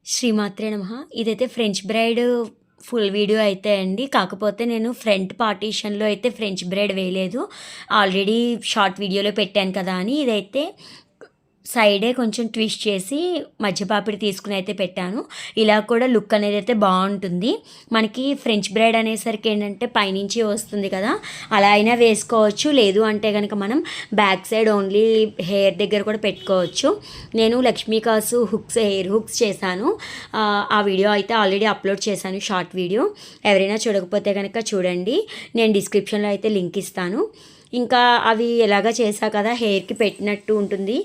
శ్రీమాత్రే నమః. ఇదైతే ఫ్రెంచ్ బ్రైడ్ ఫుల్ వీడియో అయితే అండి. కాకపోతే నేను ఫ్రంట్ పార్టిషన్‌లో అయితే ఫ్రెంచ్ బ్రైడ్ వేయలేదు. ఆల్రెడీ షార్ట్ వీడియోలో పెట్టాను కదా అని ఇదైతే సైడే కొంచెం ట్విస్ట్ చేసి మధ్య పాపిడి తీసుకొని అయితే పెట్టాను. ఇలా కూడా లుక్ అనేది అయితే బావుంటుంది. మనకి ఫ్రెంచ్ బ్రైడ్ అనేసరికి ఏంటంటే పైనుంచి వస్తుంది కదా! అలా అయినా వేసుకోవచ్చు. లేదు అంటే గనక మనం బ్యాక్ సైడ్ ఓన్లీ హెయిర్ దగ్గర కూడా పెట్టుకోవచ్చు. నేను లక్ష్మీ కాసు హెయిర్ హుక్స్ చేశాను. ఆ వీడియో అయితే ఆల్రెడీ అప్లోడ్ చేశాను షార్ట్ వీడియో. ఎవరైనా చూడకపోతే గనక చూడండి. నేను డిస్క్రిప్షన్‌లో అయితే లింక్ ఇస్తాను. ఇంకా అవి ఎలాగా చేశా కదా! హెయిర్‌కి పెట్టినట్టు ఉంటుంది.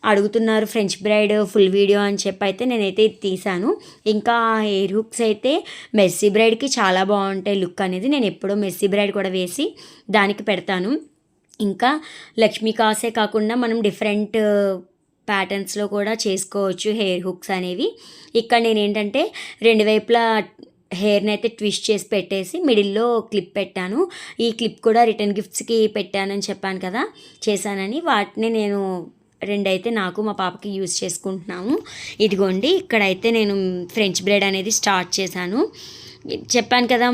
అడుగుతున్నారు ఫ్రెంచ్ బ్రైడ్ ఫుల్ వీడియో అని చెప్పి అయితే నేనైతే ఇది తీశాను. ఇంకా హెయిర్ హుక్స్ అయితే మెస్సీ బ్రైడ్‌కి చాలా బాగుంటాయి లుక్ అనేది. నేను ఎప్పుడో మెస్సీ బ్రైడ్ కూడా వేసి దానికి పెడతాను. ఇంకా లక్ష్మీ కాసే కాకుండా మనం డిఫరెంట్ ప్యాటర్న్స్లో కూడా చేసుకోవచ్చు హెయిర్ హుక్స్ అనేవి. ఇక్కడ నేనేంటంటే రెండు వైపులా హెయిర్ని అయితే ట్విస్ట్ చేసి పెట్టేసి మిడిల్లో క్లిప్ పెట్టాను. ఈ క్లిప్ కూడా రిటర్న్ గిఫ్ట్స్కి పెట్టానని చెప్పాను కదా, చేశానని. వాటిని నేను రెండైతే నాకు మా పాపకి యూజ్ చేసుకుంటున్నాము. ఇదిగోండి ఇక్కడైతే నేను ఫ్రెంచ్ బ్రైడ్ అనేది స్టార్ట్ చేశాను. చెప్పాను కదా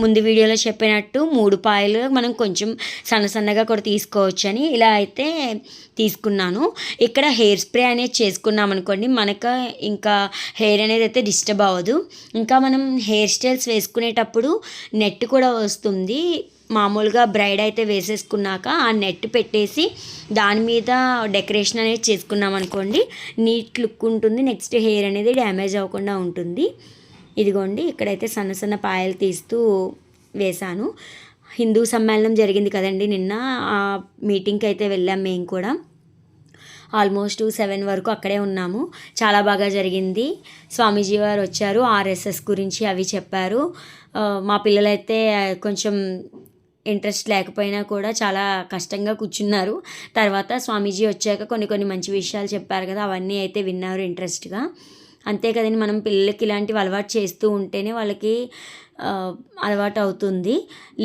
ముందు వీడియోలో చెప్పినట్టు 3 పాయలు మనం కొంచెం సన్నగా కూడా తీసుకోవచ్చు అని ఇలా అయితే తీసుకున్నాను. ఇక్కడ హెయిర్ స్ప్రే అనేది చేసుకున్నాం అనుకోండి, మనకు ఇంకా హెయిర్ అనేది అయితే డిస్టర్బ్ అవ్వదు. ఇంకా మనం హెయిర్ స్టైల్స్ వేసుకునేటప్పుడు నెట్ కూడా వస్తుంది. మామూలుగా బ్రైడ్ అయితే వేసేసుకున్నాక ఆ నెట్ పెట్టేసి దాని మీద డెకరేషన్ అనేది చేసుకున్నాం అనుకోండి, నీట్ లుక్ ఉంటుంది. నెక్స్ట్ హెయిర్ అనేది డ్యామేజ్ అవ్వకుండా ఉంటుంది. ఇదిగోండి ఇక్కడైతే సన్న పాయలు తీస్తూ వేశాను. హిందూ సమ్మేళనం జరిగింది కదండి నిన్న, ఆ మీటింగ్కి అయితే వెళ్ళాం మేము కూడా. ఆల్మోస్ట్ 7 వరకు అక్కడే ఉన్నాము. చాలా బాగా జరిగింది. స్వామీజీ వారు వచ్చారు, ఆర్ఎస్ఎస్ గురించి అవి చెప్పారు. మా పిల్లలైతే కొంచెం ఇంట్రెస్ట్ లేకపోయినా కూడా చాలా కష్టంగా కూర్చున్నారు. తర్వాత స్వామీజీ వచ్చాక కొన్ని మంచి విషయాలు చెప్పారు కదా, అవన్నీ అయితే విన్నారు ఇంట్రెస్ట్గా. అంతే కదండి, మనం పిల్లలకి ఇలాంటివి అలవాటు చేస్తూ ఉంటేనే వాళ్ళకి అలవాటు అవుతుంది.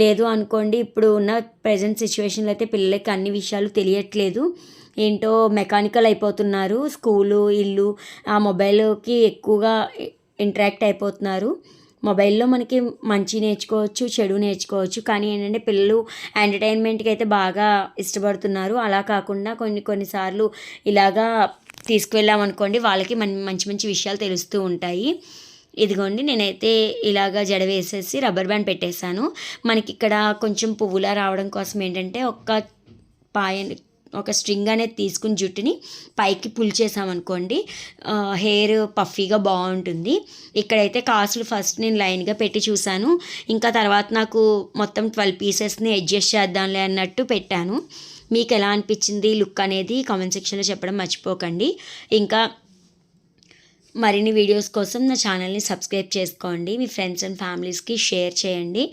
లేదు అనుకోండి, ఇప్పుడు ఉన్న ప్రజెంట్ సిచ్యువేషన్లో అయితే పిల్లలకి అన్ని విషయాలు తెలియట్లేదు. ఏంటో మెకానికల్ అయిపోతున్నారు. స్కూలు ఇల్లు ఆ మొబైల్కి ఎక్కువగా ఇంటరాక్ట్ అయిపోతున్నారు. మొబైల్లో మనకి మంచి నేర్చుకోవచ్చు, చెడు నేర్చుకోవచ్చు. కానీ ఏంటంటే పిల్లలు ఎంటర్టైన్మెంట్కి అయితే బాగా ఇష్టపడుతున్నారు. అలా కాకుండా కొన్నిసార్లు ఇలాగా తీసుకువెళ్ళామనుకోండి, వాళ్ళకి మంచి విషయాలు తెలుస్తూ ఉంటాయి. ఇదిగోండి నేనైతే ఇలాగా జడ వేసేసి రబ్బర్ బ్యాండ్ పెట్టేశాను. మనకి ఇక్కడ కొంచెం పువ్వులా రావడం కోసం ఏంటంటే ఒక స్ట్రింగ్ అనేది తీసుకుని జుట్టుని పైకి పుల్ చేసామనుకోండి, హెయిర్ పఫీగా బాగుంటుంది. ఇక్కడైతే కాసులు ఫస్ట్ నేను లైన్గా పెట్టి చూశాను. ఇంకా తర్వాత నాకు మొత్తం 12 పీసెస్ని అడ్జస్ట్ చేద్దాంలే అన్నట్టు పెట్టాను. మీకు ఎలా అనిపించింది లుక్ అనేది కామెంట్ సెక్షన్లో చెప్పడం మర్చిపోకండి. ఇంకా మరిన్ని వీడియోస్ కోసం నా ఛానల్ని సబ్స్క్రైబ్ చేసుకోండి. మీ ఫ్రెండ్స్ అండ్ ఫ్యామిలీస్కి షేర్ చేయండి.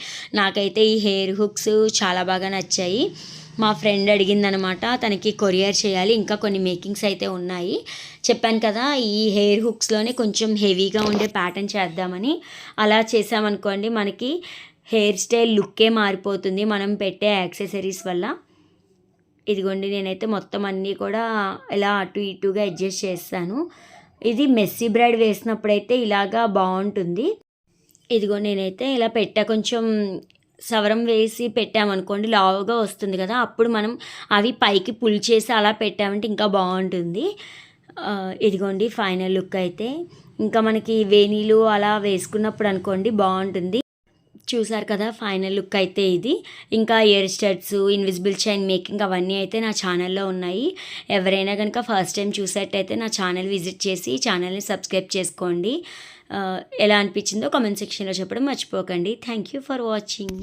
నాకైతే ఈ హెయిర్ హుక్స్ చాలా బాగా నచ్చాయి. మా ఫ్రెండ్ అడిగిందనమాట, తనకి కొరియర్ చేయాలి. ఇంకా కొన్ని మేకింగ్స్ అయితే ఉన్నాయి. చెప్పాను కదా, ఈ హెయిర్ హుక్స్లోనే కొంచెం హెవీగా ఉండే ప్యాటర్న్ చేద్దామని. అలా చేసామనుకోండి, మనకి హెయిర్ స్టైల్ లుక్కే మారిపోతుంది మనం పెట్టే యాక్సెసరీస్ వల్ల. ఇదిగోండి నేనైతే మొత్తం అన్నీ కూడా ఇలా అటు ఇటుగా అడ్జస్ట్ చేస్తాను. ఇది మెస్సీ బ్రైడ్ వేసినప్పుడైతే ఇలాగా బాగుంటుంది. ఇదిగో నేనైతే ఇలా కొంచెం సవరం వేసి పెట్టామనుకోండి, లావుగా వస్తుంది కదా, అప్పుడు మనం అవి పైకి పుల్ చేసి అలా పెట్టామంటే ఇంకా బాగుంటుంది. ఇదిగోండి ఫైనల్ లుక్ అయితే. ఇంకా మనకి వేణీలు అలా వేసుకున్నప్పుడు అనుకోండి బాగుంటుంది. చూసారు కదా ఫైనల్ లుక్ అయితే ఇది. ఇంకా year studs, invisible chain making అవన్నీ అయితే నా ఛానల్లో ఉన్నాయి. ఎవరైనా కనుక ఫస్ట్ టైం చూసేటైతే నా ఛానల్ విజిట్ చేసి ఛానల్ని సబ్స్క్రైబ్ చేసుకోండి. ఎలా అనిపించిందో కామెంట్ సెక్షన్లో చెప్పడం మర్చిపోకండి. Thank you for watching.